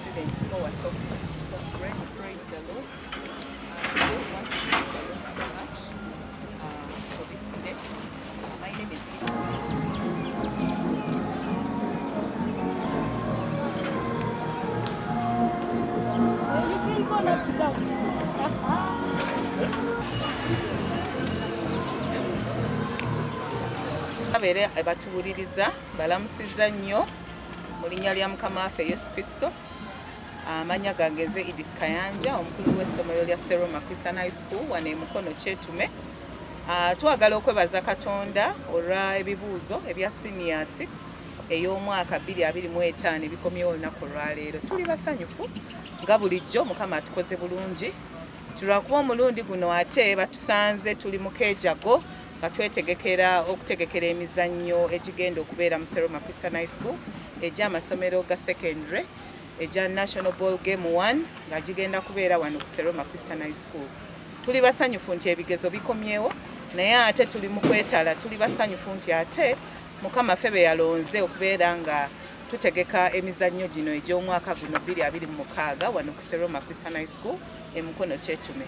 students who are top grade. Praise the Lord. I want to thank the Lord so much for this step. My name is abeere batuwuliriza balamusizza nnyo mu linnya lya Mukama waffe Yesu Kristo. Amanya gange nze Edith Kayanja, omukulu w'essomero lya Seroma Christian High School wano e Mukono Kyetume. Twagala okwebaza Katonda olwa ebibuuzo ebya senior 6 ey'omwaka 2025 ebikomyewo olunaku olwaleero. Tuli basanyufu nga bulijjo, Mukama atukoze bulungi. Tulwakuba omulundi guno ate batusanze tuli mu keejago nga twetegekera okutegekera emizannyo egigenda okubeera mu Seroma Christian High School egy'amasomero ga secondary egya National Ball Game 1 nga gigenda kubeera wano ku Seroma Christian High School. Tuli basanyufu nti ebigezo bikomyewo, naye ate tuli mu kwetala. Tuli basanyufu nti ate Mukama ffe be yalonze okubeera nga tutegeka emizannyo gino egy'omwaka guno 2026 wano ku Seroma Christian High School e Mukono Kyetume.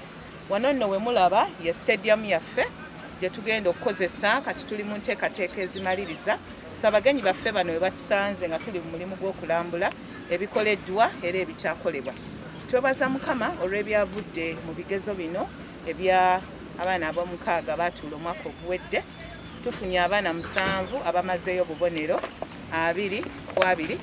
Wano nno we mulaba ye stadium yaffe gye tugenda okukozesa kati tuli mu nteekateeka ezimaliriza. Abagenyi baffe bano we batusanze nga tuli mu mulimu gw'okulambula ebikoleddwa era ebikyakolebwa. Twebaza Mukama olw'ebyavudde mu bigezo bino ebya abaana ab'omukaaga baatuula omwaka oguwedde. Tufunye abaana 7 abamazeeyo obubonero 2-2,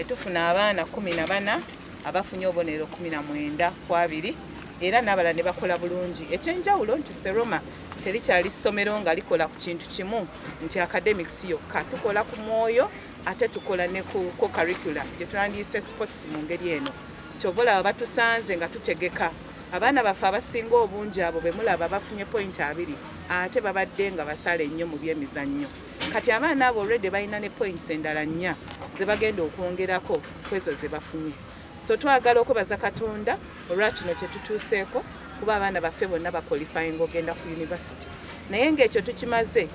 tufuna abaana 14 abafunye obubonero 19-2, era n'abalala ne bakola bulungi. Ekyenjawulo nti Seroma terikyali ssomero nga likola ku kintu kimu nti academics yokka. Tukola ku mwoyo ate tukola ne ku curriculum gye tulandiyise sports mu ngeri eno. Kyova olaba batusanze nga tutegeka. Abaana baffe abasinga obungi abo be mulaba bafunye point 2 ate babadde nga basala ennyo mu by'emizannyo. Kati abaana abo already balina ne points endala 4 ze bagenda okwongerako ku ezo ze bafunye. So twagala okwebaza Katonda olwa kino kye tutuuseeko kuba abaana baffe bonna baqualifying ogenda ku university. Naye ng'ekyo tukimaze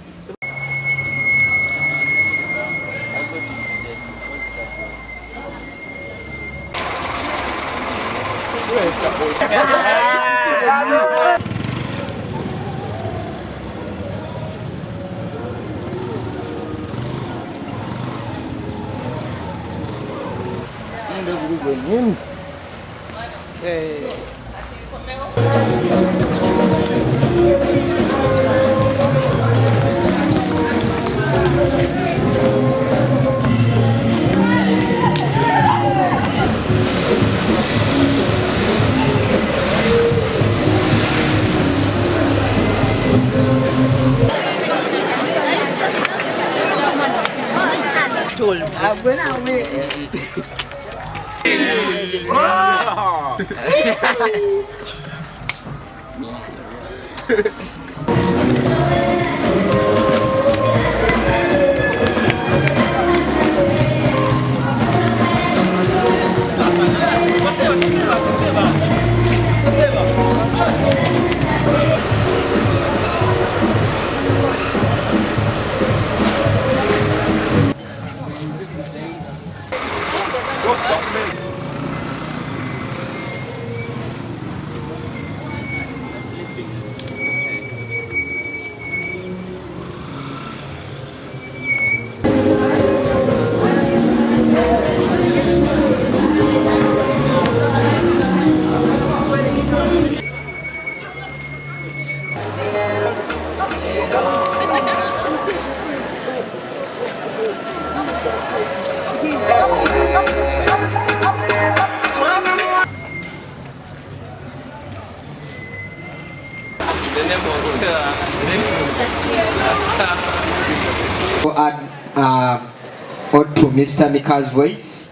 on to Mr. Mika's voice.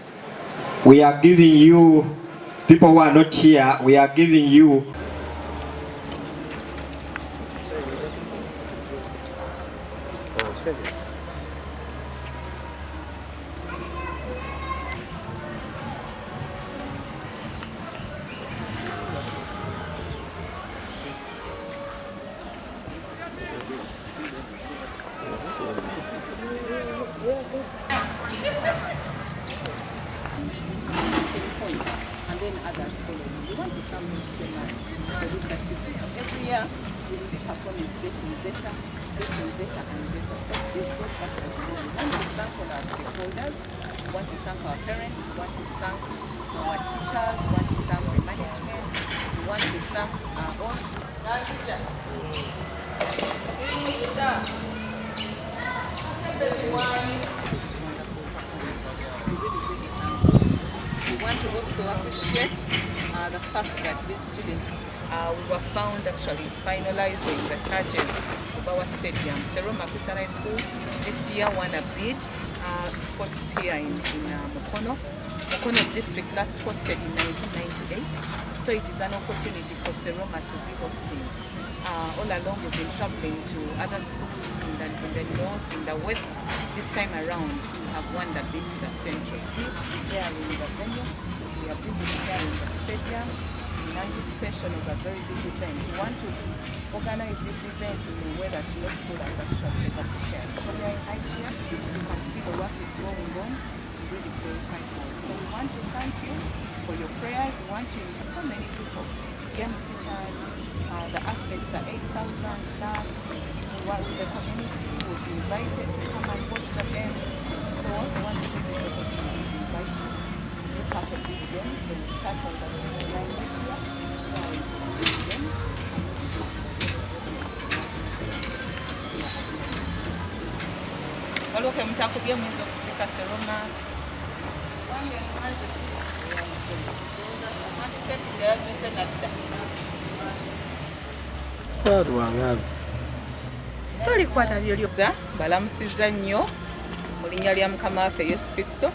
We are giving you, people who are not here, we are giving you Every year we see performance getting better and better. So it goes back to the we want to thank all our stakeholders, we want to thank our parents, we want to thank our teachers, we want to thank the management, we want to thank our own staff. We want to also appreciate the fact that these students we were found actually finalizing the charges of our stadium. Seroma Christian High School this year won a bid sports here in Mukono. Mukono district last hosted in 1998. So it is an opportunity for Seroma to be hosting. All along we've been traveling to other schools in the north, in the west. This time around we have won the bid to the central. See, there in the venue, we are visiting there in the stadium in anticipation of a very big event. We want to organize this event in a way that no school has actually ever prepared. So we are in IGA, you can see the work is going on. We really glorify God. So we want to thank you for your prayers. We want to invite so many people, games teachers, the athletes are 8,000 plus. We work with the community, will be invited to come and watch the games. So we also want to take this opportunity to invite you to be part of these games. They will start on the 29th of the year. Waloke mtakubia mwenzo kufika Seroma. Tulikwata byolyoza balamusiza nnyo mu linnya lya Mukama waffe Yesu Kristo.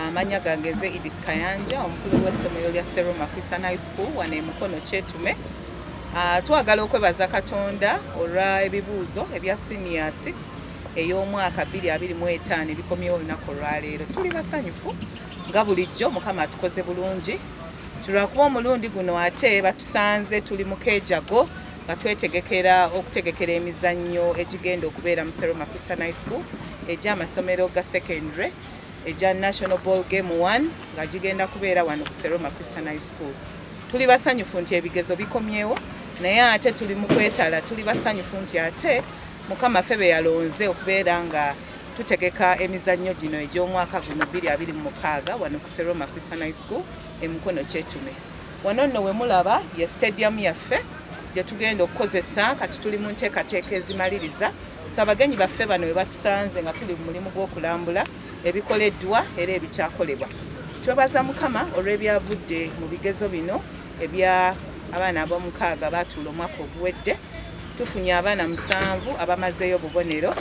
Amanya gange nze Edith Kayanja, omukulu w'essomero lya Seroma Christian High School wano e Mukono Kyetume. Twagala okwebaza Katonda olwa ebibuuzo ebya senior 6 ey'omwaka 2025 ebikomyewo olunaku olwaleero. Tuli basanyufu nga bulijjo Mukama atukoze bulungi. Tulwakuba omulundi guno ate batusanze tuli mu keejago nga twetegekera okutegekera emizannyo egigenda okubeera mu Seroma Christian High School egy'amasomero ga secondary egya National Ball Game 1 nga gigenda kubeera wano ku Seroma Christian High School. Tuli basanyufu nti ebigezo bikomyewo naye ate tuli mu kwetala, tuli basanyufu nti ate Mukama ffe be yalonze okubeera nga tutegeka emizannyo gino egy'omwaka guno 2026 wano ku Seroma Christian High School e Mukono Kyetume. Wano nno we mulaba ye stadium yaffe gye tugenda okukozesa kati tuli mu nteekateeka ezimaliriza. So abagenyi baffe bano we batusanze nga tuli mu mulimu gw'okulambula ebikoleddwa era ebikyakolebwa. Twebaza Mukama olw'ebyavudde mu bigezo bino ebya abaana ab'omukaaga baatuula omwaka oguwedde. Tufunye abaana 7 abamazeeyo obubonero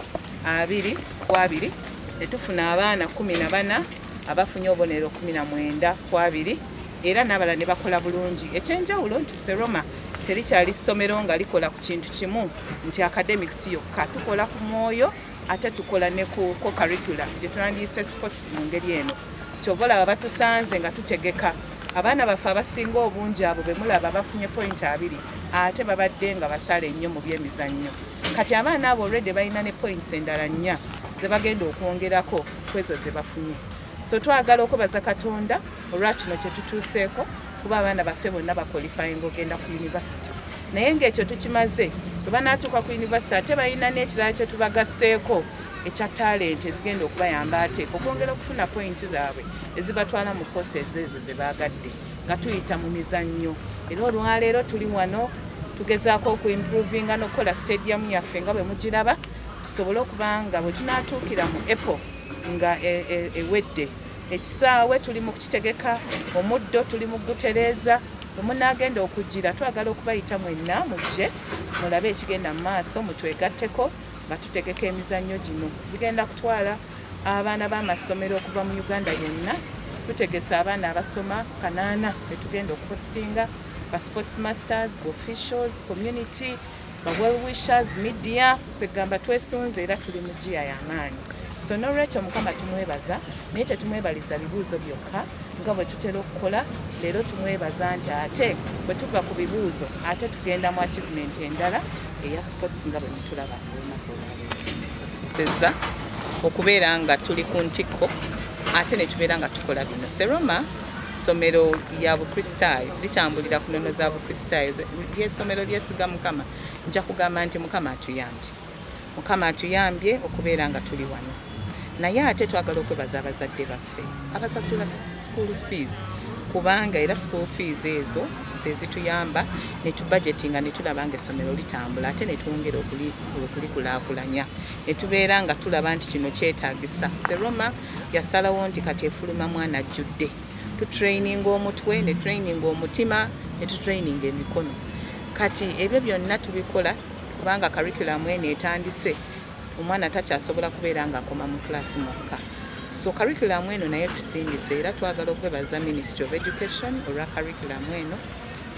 2-2, ne tufuna abaana 14 abafunye obubonero 19-2, era n'abalala ne bakola bulungi. Ekyenjawulo nti Seroma terikyali ssomero nga likola ku kintu kimu nti academics yokka, tukola ku mwoyo ate tukola ne ku curriculum gye tunandiyise sports mu ngeri eno. Kyova olaba batusanze nga tutegeka abaana baffe abasinga obungi abo be mulaba bafunye point 2 ate babadde nga basala ennyo mu byemizannyo. Kati abaana abo already balina ne points endala 4 ze bagenda okwongerako kwezo ze bafunye. So twagala okubaza Katonda olwa kino kye tutuuseeko kuba abaana baffe bonna baqualifying ogenda ku university. Naye ng'ekyo tukimaze bwe banaatuuka ku university ate balina n'ekirala kye tubagasseeko ekya talent ezigenda okubayamba ate okwongera okufuna points zaabwe ezibatwala mu courses ezo ze baagadde nga tuyita mu mizannyo. Era olwaleero tuli wano tugezaako okuimprovinga n'okukola stadium yaffe nga bwe mugiraba tusobole okuba nga bwe tunaatuukira mu April nga ewedde ekisaawe tuli mu kukitegeka, omuddo tuli mu gutereeza. Bwe munaagenda okugira twagala okubayita mwenna mujje mulabe ekigenda mu maaso mutwegatteko nga tutegeka emizannyo gino. Gigenda kutwala abaana b'amasomero okuva mu Uganda yonna. Tutegesa abaana abasoma 8 be tugenda okuhostinga, ba sports masters, ba officials, community, ba well wishers, media, kwegamba twesunze era tuli mu gia y'amaanyi. So n'olwekyo Mukama tumwebaza naye tetumwebaliza bibuuzo byokka nga bwe tutera okukola. Leero tumwebaza nti ate bwe tuva ku bibuuzo ate tugenda mu achievement endala eya sports nga bwe mutulaba olunaku olwaleero. Okubeera nga tuli ku ntikko ate ne tubeera nga tukola bino. Seroma ssomero lya bukristaayo litambulira ku nnono za bukristaayo ly'essomero lyesiga Mukama, nja kugamba nti Mukama atuyambye okubeera nga tuli wano. Naye ate twagala okwebaza abazadde baffe abasasula school fees, kubanga era school fees ezo ze zituyamba ne tubudgetinga ne tulaba nga essomero litambula, ate ne twongera okulikulaakulanya ne tubeera nga tulaba nti kino kyetaagisa. Seroma yasalawo nti kati efuluma mwana ajjudde, tutraininga omutwe ne traininga omutima ne tutraininga emikono. Kati ebyo byonna tubikola kubanga curriculum eno etandise, omwana takyasobola kubeera nga akoma mu class mwokka. So curriculum eno naye tusindise, era twagala okwebaza Ministry of Education olwa curriculum eno.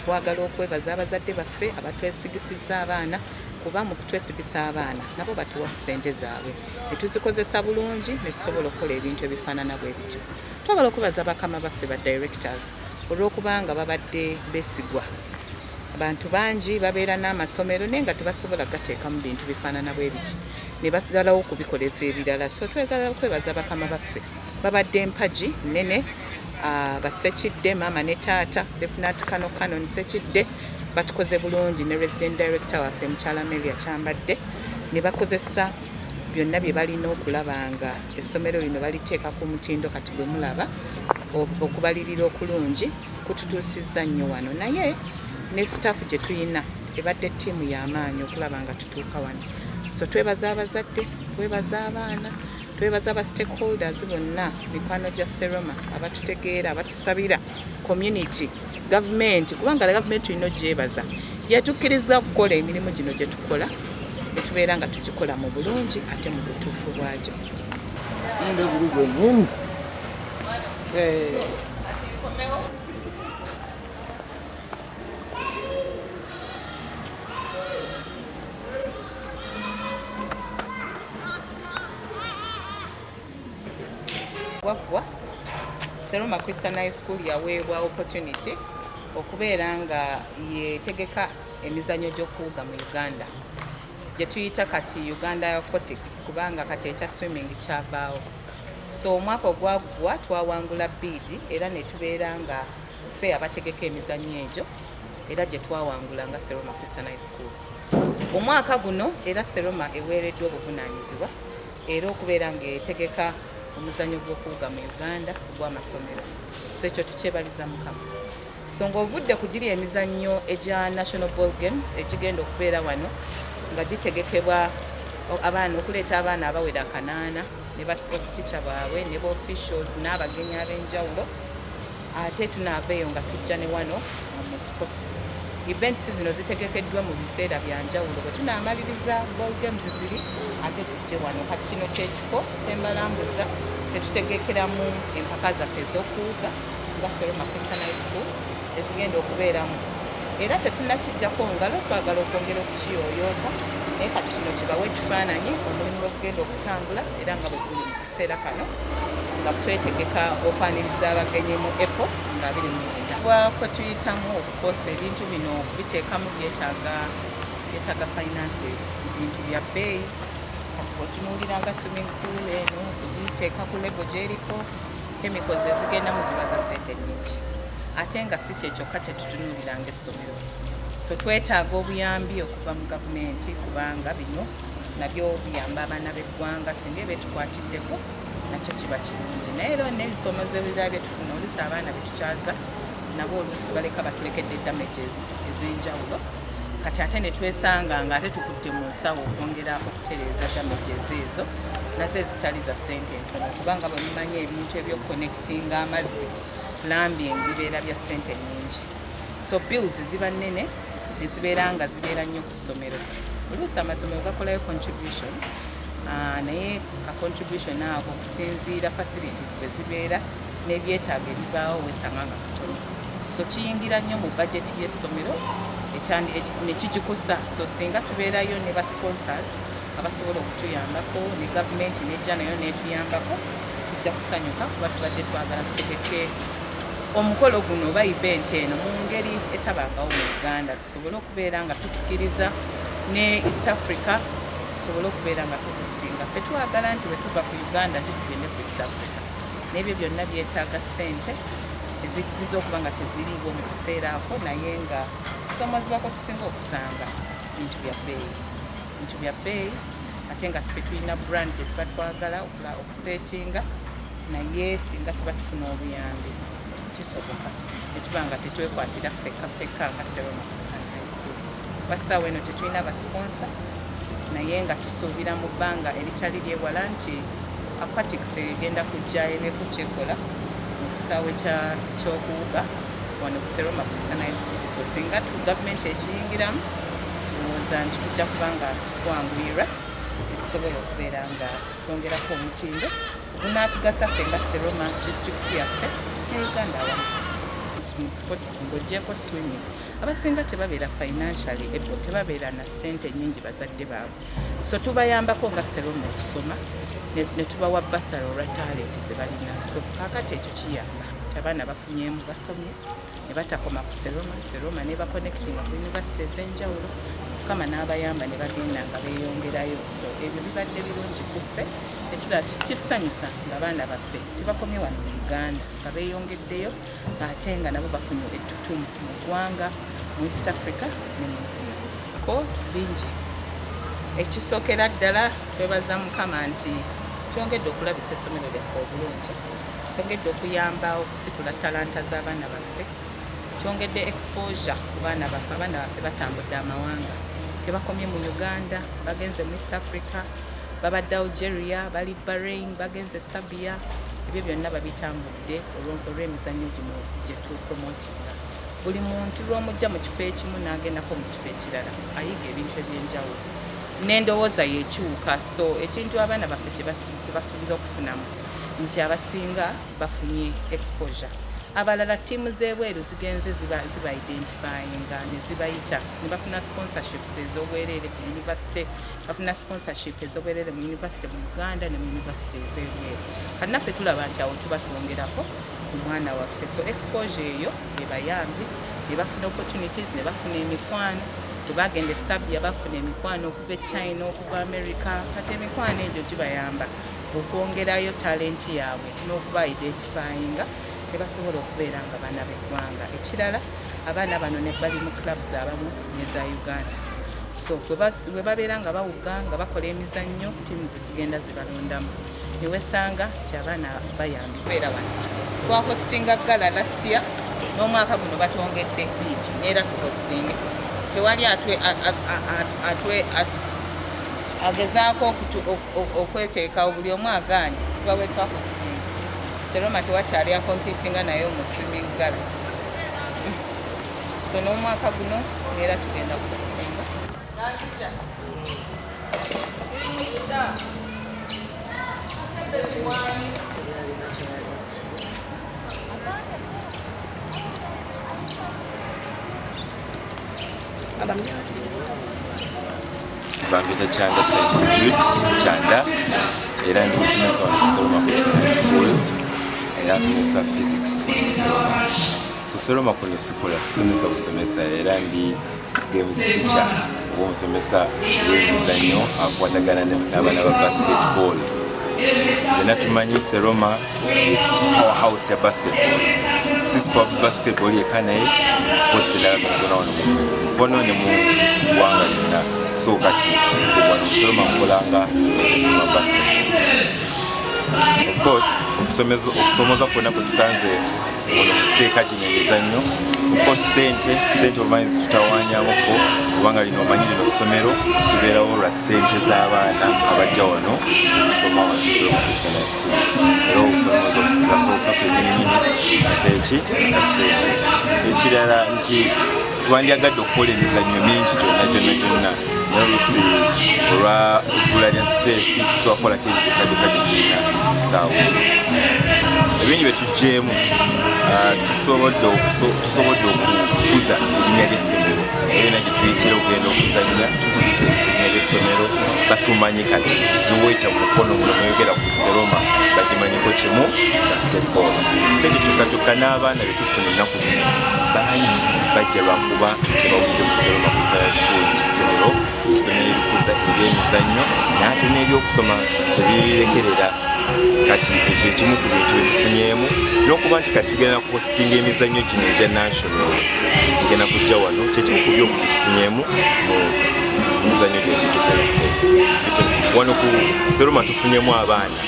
Twagala okwebaza abazadde baffe abatwesigisiza abaana, kuba mu kutwesigisa abaana nabo batuwa ku ssente zaabwe ne tuzikozesa bulungi ne tusobola okukola ebintu ebifaanana bwe bityo. Twagala okwebaza bakama baffe ba directors olw'okubanga babadde beesigwa. Abantu bangi babeera n'amasomero naye nga tebasobola gateeka mu bintu bifaanana bwe biti, ne basalawo okubikoleza ebirala. So twagala okwebaza bakama baffe babadde empagi nnene, Basekidde maama ne taata Lieutenant Canon Sekidde batukoze bulungi, ne resident director waffe mukyala Melia Kyambadde ne bakozesa byonna bye balina okulaba nga essomero lino baliteeka ku mutindo kati gwe mulaba. Okubalirira okulungi kututuusizza nnyo wano, naye ne staff gye tuyina ebadde ttiimu y'amaanyi okulaba nga tutuuka wano. So twebaza abazadde, twebaza abaana, twebaza aba stakeholders bonna, mikwano gya Seroma abatutegeera, abatusabira, community, government, kubanga la government tulina ogyebaza yatukkiriza okukola emirimu gino gye tukola ne tubeera nga tugikola mu bulungi ate mu butuufu bwagyo. Wagwa Seroma Christian High School yaweebwa opportunity okubeera nga yetegeka emizannyo gy'okuwuga mu Uganda gye tuyita kati Uganda Aquatics, kubanga kati ekya swimming kyavaawo. So omwaka ogwagwa twawangula bidi era ne tubeera nga ffe abategeka emizannyo egyo era gye twawangula nga Seroma Christian High School. Omwaka guno era Seroma eweereddwa obuvunaanyizibwa era okubeera nga etegeka omuzannyo gw'okuwuga mu Uganda ogw'amasomero. So ekyo tukyebaliza Mukama. So ng'ovudde ku giri emizannyo egya National Ball Games egigenda okubeera wano nga gitegekebwa abaana, okuleeta abaana abawera 8 ne ba sports teacher baabwe ne ba officials n'abagenyi ab'enjawulo, ate tunaabeeyo nga tujja ne wano mu sports. Events zino zitegekeddwa mu biseera bya njawulo, bwe tunaamaliriza ball games ziri ate tujje wano. Kati kino kyekifo kyembalambuza tetutegekeramu empaka zaffe ez'okuwuga nga Seroma Christian High School ezigenda okubeeramu, era tetunnakijjako ngalo, twagala okwongera okukiyooyoota. Naye kati kino kibawe ekifaananyi omulimu ogenda okutambula era nga bwe guli mu kaseera kano nga twetegeka okwaniriza abagenyi mu April nga 29. Bwako tuyitamu okukosa ebintu bino okubiteekamu byetaaga finances, ebintu bya bbeeyi. Kati bw'otunuulira nga swimming pool eno okugiteeka ku level gy'eriko, chemicals ezigendamu ziba za ssente nnyingi, ate nga si kyekyokka kye tutunuulira ng'essomero. So twetaaga obuyambi okuva mu gavumenti, kubanga bino nabyo biyamba abaana b'eggwanga, singa ebetukwatiddeko nakyo kiba kirungi. Naye era n'ebisomozo ebirala bye tufuna oluusi abaana betukyaza nabo oluusi baleka batulekedde damages ez'enjawulo, kati ate ne twesanga nga ate tukutte mu nsawo okwongera okutereeza damages ezo nazo ezitali za ssente ntono, kubanga bwe mumanyi ebintu ebyokuconnectinga amazzi, plumbing bibeera bya ssente nnyingi. So bills ziba nnene ne zibeera nga zibeera nnyo ku ssomero. Oluusi amasomero gakolayo contribution, naye ka contribution ako okusinziira facilities bwe zibeera n'ebyetaago ebibaawo weesanga nga katono. So kiyingira nnyo mu budget y'essomero ne kigikosa. So singa tubeerayo ne ba sponsors abasobola okutuyambako, ne gavumenti nejja nayo netuyambako, tujja kusanyuka kuba tubadde twagala tutegeke omukolo guno oba event eno mu ngeri etabangawo mu Uganda, tusobole okubeera nga tusikiriza ne East Africa, tusobole okubeera nga tuhostinga. Ffe twagala nti bwe tuva ku Uganda nti tugende ku East Africa, n'ebyo byonna byetaaga ssente ezikiriza okuba nga teziriiwo mu kaseera ako naye nga kusomozebwako tusinga okusanga bintu bya bbeeyi ate nga ffe tulina brand gyetuba twagala okusetinga naye singa tuba tufuna obuyambi kisoboka netuba nga tetwekwatira ffekka nga Seroma Christian High School. Basaawa eno tetulina basponsa naye nga tusuubira mu bbanga eritali lyewala nti Aquatics egenda kujja enekukyekola mu kisaawe ky'okuwuga wano ku Seroma Christian High School. So singa gavumenti egiyingiramu ndowooza nti tujja kuba nga twanguyirwa tusobola okubeera nga twongerako omutindo ogunaatugasa ffe nga Seroma district yaffe ne Uganda awamu. Sports ng'ogyeko swimming abasinga tebabeera financially able, tebabeera na ssente nnyingi bazadde baabwe, so tubayambako nga Seroma okusoma ne tubawa basala olwa talenti ze balina. So kaakati ekyo kiyamba abaana bafunyemu basomye ne batakoma ku Seroma ne baconnectinga ku yunivasite ez'enjawulo Mukama n'abayamba ne bagenda nga beeyongerayo. So ebyo bibadde birungi ku ffe kitusanyusa ng'abaana baffe tebakomye wano mu Uganda nga beeyongeddeyo ate nga nabo bafunye ettutumu mu ggwanga mu East Africa ne mu nsi ko bingi. Ekisookera ddala twebaza Mukama nti twongedde okulabisa essomero lyaffe obulungi, twongedde okuyamba okusitula talanta z'abaana baffe, kyongedde exposure ku baana baffe. Abaana baffe batambudde amawanga, tebakomye mu Uganda, bagenze mu East Africa, babadde Algeria, bali Bahrain, bagenze Serbia. Ebyo byonna babitambudde olw'emizannyo gino gye tupromotinga. Buli muntu lw'omujja mu kifo ekimu n'agendako mu kifo ekirala ayiga ebintu eby'enjawulo n'endowooza yekyuka. So ekintu abaana baffe kye basinza okufunamu nti abasinga bafunye exposure, abalala ttiimu z'ebweru zigenze ziba identifyinga ne zibayita ne bafuna sponsorships ez'obwereere ku university, bafuna sponsorship ez'obwereere mu university mu Uganda ne mu university ez'ebweru. Kati naffe tulaba nti awo tuba twongerako ku mwana waffe. So exposure eyo ebayambi ne bafuna opportunities ne bafuna emikwano. Tebagenda Serbia bafuna emikwano okuva China, okuva America. Kati emikwano egyo gibayamba okwongerayo talenti yaabwe n'okuba identifyinga ne basobola okubeera nga baana b'eggwanga. Ekirala abaana bano ne bali mu clubs abamu n'eza Uganda. So bwe babeera nga bawuga nga bakola emizannyo, ttiimu zigenda zibalondamu ne wesanga nti abaana bayambi kubeera wano. Twahostinga gala last year n'omwaka guno batwongedde lead neera tuhostinge. Tewali agezaako okweteekawo, buli omu agaanye kuba we twahostinga. Seroma tewakyali akompitinga naye mu swimming gala. So n'omwaka guno neera tugenda kuhostinga. Bambita Chanda Said Jude Chanda era ndi musomesa wano ku Seroma Christian High School era nsomesa physics. Ku Seroma kuno sikola busomesa era ndi games teacher omusomesa w'emizannyo akwatagana n'abaana ba basketball. Era tumanyi Seroma is powerhouse ya basketball. Sisi basketball yekanaye sports endala zona wano bono ne mu ggwanga lyonna. So kati nze wano mu Seroma nkolanga ekima basketball. Of course okusomoza kwonna kwe tusanze ono kuteeka gino emizannyo. Of course sente omanyi zitutawanyamuko kubanga lino omanyi lino ssomero tubeerawo lwa ssente z'abaana abajja wano okusoma wano Seroma Christian High School. Era obusomozo gasooka kwenyininyini ateeki nga ssente. Ekirala nti twandyagadde okukola emizannyo mingi gyonna naye olusi olwa ebbula lya space tusobola kukolako ebiteekateeka bye tulina ssaawa eno. Ebingi bye tuggyemu tusobodde okukuza erinnya ly'essomero. Era gye tuyitira okugenda okuzannya tukuziza erinnya ly'essomero batumanyi kati niweeta mu mukono muno mweyogera ku Seroma bagimanyiko kimu basketball. Sente kyokka n'abaana be tufuna ennaku zino bangi bajja lwakuba kyebawulidde ku Seroma Christian High School nti essomero erikuza ebyemizannyo n'ate n'ebyokusoma tebirirekerera kati ekyo ekimu ku bintu byetufunyemu n'okuba nti kati tugenda kuhostinga emizannyo gino egya nationals tugenda kujja wano kyekimu ku byoku bitufunyemu mu mizannyo gyo gitukolese wano ku Seroma tufunyemu abaana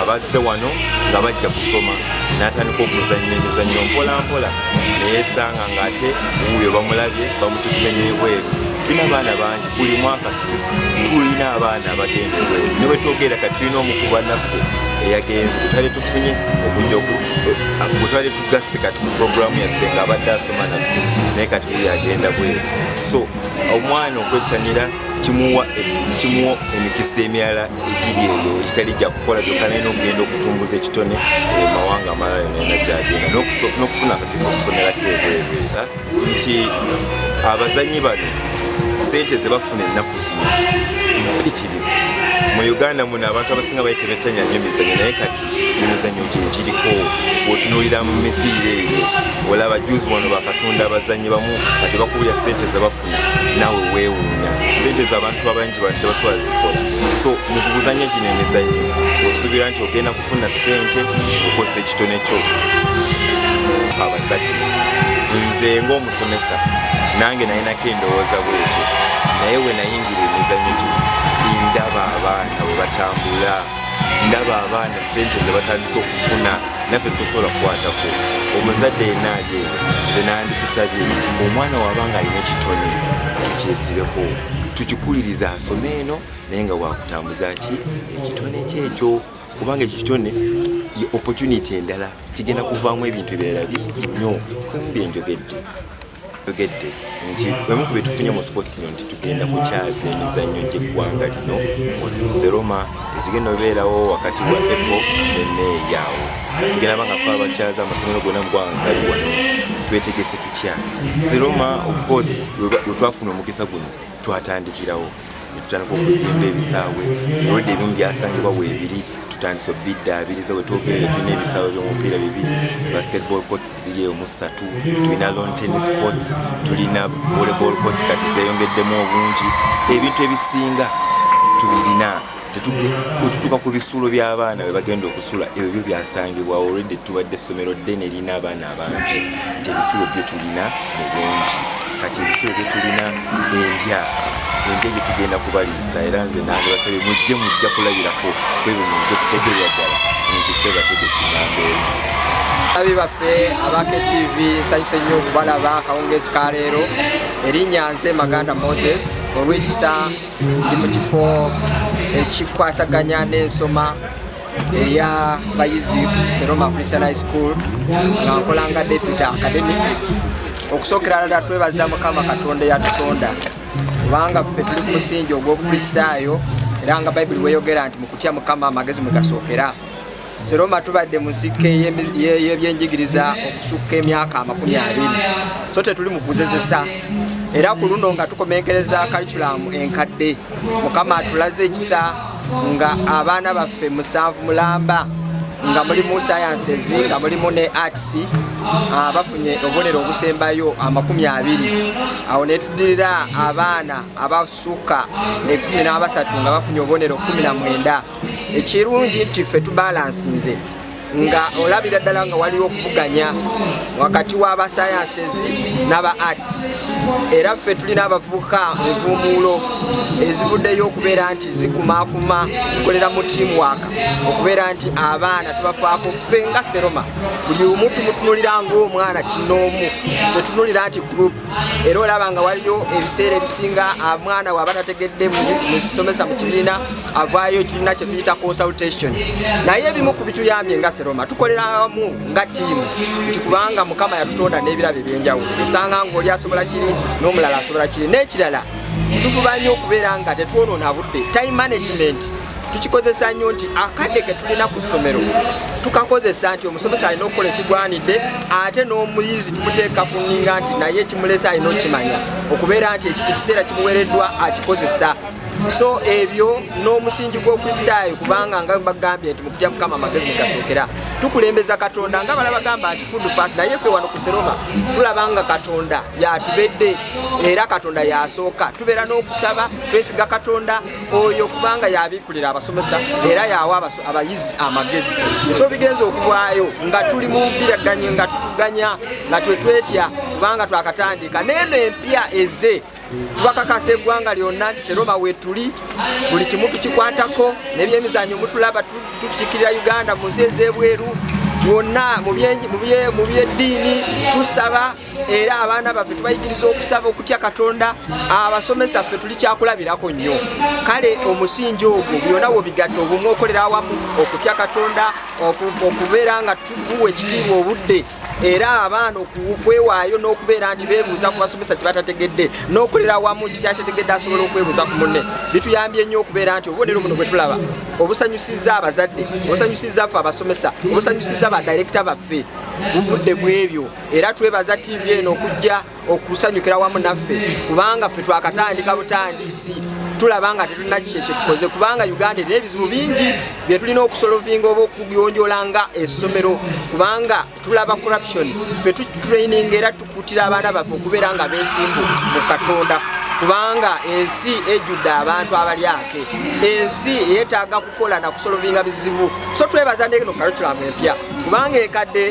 abazze wano nga bajja kusoma n'atandika okuzannya emizannyo mpolampola neyesanga ng'ate wuuyo bamulabye bamututte n'ebweru. Tulina abaana bangi buli mwaka tulina abaana abagenda ebweru ne bwe twogera kati tulina omu ku bannaffe eyagenze butwale tufunye okujja butwale tugasse kati mu puroguramu yaffe ng'abadde asoma naffe naye kati buli agenda bweru. So omwana okwettanira kimuwa emikisa emirala egiri eyo ekitali gya kukola gyokka naye n'okugenda okutumbuza ekitone mawanga amalala yonna gyagenda n'okufuna akakisa okusomerako ebweru nti abazannyi bano sente ze bafuna ennaku zino mpitirivu. Mu Uganda muno abantu abasinga bayitebettanya nnyo emizannyo naye kati emizannyo gyegiriko bw'otunuulira mu mipiira eyo olaba juzi wano bakatunda abazannyi bamu kati bakubya sente ze bafuna naawe weewuunya sente ze abantu abangi bano tebasobola zikola. So mu kuguzanya gino emizannyo osuubira nti ogenda kufuna sente okozesa ekitone kyo. Abazadde nze ng'omusomesa nange nalinako endowooza bwekyo naye we nayingira emizannyo gino ndaba abaana we batambula ndaba abaana sente ze batandise okufuna naffe zitosobola kukwatako. Omuzadde yenna ali eyo nze nandikusabye omwana wabanga alina ekitone tukyesibeko tukikuliriza asome eno naye nga wakutambuza ki ekitone kyekyo kubanga ekitone opportunity endala kigenda kuvaamu ebintu ebirala bingi nnyo kwembi enjogedde nti emu ku byetufunye mu sports zino nti tugenda kukyaza emizannyo gy'eggwanga lino Seroma tekigenda obeerawo wakati wa April ne May awo tugenda banga fe abakyaza amasomero gonna mu ggwanga gali wano twetegese tutya. Seroma of course we twafuna omukisa guno twatandikirawo netutandika okuzimba ebisaawe ebirwadde ebimu byasangibwa weebiri tutandise obiddaabiriza we twogerere tulina ebisaawe by'omupiira 2 basketball courts ziri eyo mu 3 tulina lawn tennis courts tulina volleyball courts kati zeeyongeddemu obungi ebintu ebisinga tubirina wetutuuka ku bisulo by'abaana bwe bagenda okusula ebyo byo byasangibwa olwedde tubadde essomero ddene erina abaana abangi nti ebisulo byo tulina mu bungi kati ebisulo byo tulina empya gye tugenda kubaliisa era nze nange basabye mujja kulabirako kwebyo mujja kutegeerera ddala nti ffe bategesi nambeeru. Abi baffe aba KTV nsanyuse nnyo okubalaba akawungeezi ka leero erinnya nze Maganda Moses olw'ekisa ndi mu kifo ekikwasaganya n'ensoma eya bayizi ku Seroma Christian High School nga nkolanga deputy academics. Okusookera ddala twebaza Mukama Katonda eyatutonda kubanga ffe tuli ku musingi ogw'obukristaayo era nga Bayibuli weeyogera nti mu kutya Mukama amagezi mwe gasookera. Seroma tubadde mu nsike y'ebyenjigiriza okusukka emyaka 20 so tetuli mu kuzezesa era ku luno nga tukomenkereza curriculum enkadde. Mukama atulaze ekisa nga abaana baffe 7 mulamba nga mulimu sciences nga mulimu ne arts bafunye obubonero obusembayo 20 awo netuddirira abaana abasukka 13 nga bafunye obubonero 19. Ekirungi nti ffe tubalansinze nga olabira ddala nga waliwo okuvuganya wakati w'aba sciences n'aba arts era ffe tulina abavubuka envuumuulo ezivuddeyo okubeera nti zikumaakuma zikolera mu teamwork okubeera nti abaana tubafaako ffe nga Seroma buli omu tumutunulira ng'omwana kinoomu tetunulira nti group era olaba nga waliyo ebiseera ebisinga mwana waba tategedde mu kisomesa mu kibiina avaayo tulina kye tuyita consultation naye ebimu ku bituyambye nga Seroma tukolera wamu nga tiimu nti kubanga Mukama yatutonda n'ebirabo ebyenjawulo osanga ng'oli asobola kiri n'omulala asobola kiri n'ekirala tufuba nnyo okubeera nga tetwonoona budde time management tukikozesa nnyo nti akadde ke tulina ku ssomero tukakozesa nti omusomesa alina okukola ekigwanidde ate n'omuyizi tumuteeka ku nninga nti naye ekimulesa alina okimanya okubeera nti ekiseera kimuweereddwa akikozesa so ebyo n'omusingi gw'okristaayo kubanga nga bagambye nti mukutya Mukama amagezi ne gasookera tukulembeza Katonda nga bala bagamba nti food fast naye ffe wano ku Seroma tulabanga Katonda yatubedde era Katonda yasooka tubeera n'okusaba twesiga Katonda oyo kubanga yabikulira abasomesa era yawa abayizi amagezi so bigenza okuvaayo nga tuli mu mbiraganye nga tuvuganya nga twetwetya kubanga twakatandika neno empya eze tubakakasa eggwanga lyonna nti Seroma wetuli buli kimu tukikwatako n'ebyemizanyo mutulaba tukikirira Uganda mu nsi ez'ebweru wonna mu byeddiini tusaba era abaana baffe tubayigiriza okusaba okutya Katonda abasomesa ffe tuli kyakulabirako nnyo kale omusingi ogwo byonna wobigatta obumu okolera awamu okutya Katonda okubeera nga tuwa ekitiibwa obudde era abaana okwewaayo n'okubeera nti beebuuza ku basomesa kibatategedde n'okolera awamu kikyatetegedde asobola okwebuuza ku munne bituyambye nnyo okubeera nti obubonero buno bwe tulaba obusanyusizza abazadde obusanyusizza ffe abasomesa obusanyusizza badirekita baffe buvudde mu ebyo era twebaza TV eno okujja okusanyukira wamu naffe kubanga ffe twakatandika butandiisi tulaba nga tetulina kiki ekyetukoze kubanga Uganda erina ebizibu bingi bye tulina okusolovinga oba okubyonjolanga essomero kubanga tulaba corruption ffe tutraining era tukutira abaana baffe okubeera nga beesimbu mu Katonda kubanga ensi ejjudde abantu abalyake ensi yeetaaga kukola na kusolovinga bizibu so twebaza neno curriculum empya kubanga ekadde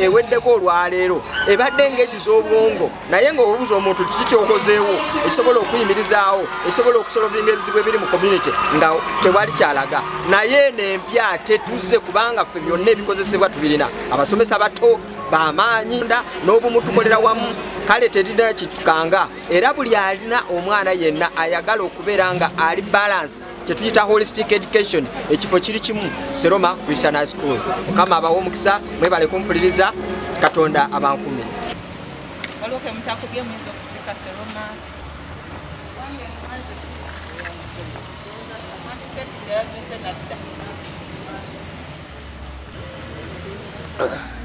eweddeko olwaleero ebadde ng'ejjuza obwongo naye ng'obubuza omuntu kiki kyokozeewo esobola okuyimirizaawo esobola okusolovinga ebizibu ebiri mu community nga tewali kyalaga naye n'empya ate tuzze kubanga ffe byonna ebikozesebwa tubirina abasomesa bato b'amaanyi n'obumu tukolera wamu kale terina kitukanga era buli alina omwana yenna ayagala okubeera nga ali balance tetuyita holistic education ekifo kiri kimu Seroma Christian High School Mukama abawa omukisa mwebale kumpuliriza Katonda abankumire waliwo ke mutakubye muyinza okusika Seroma Thank you.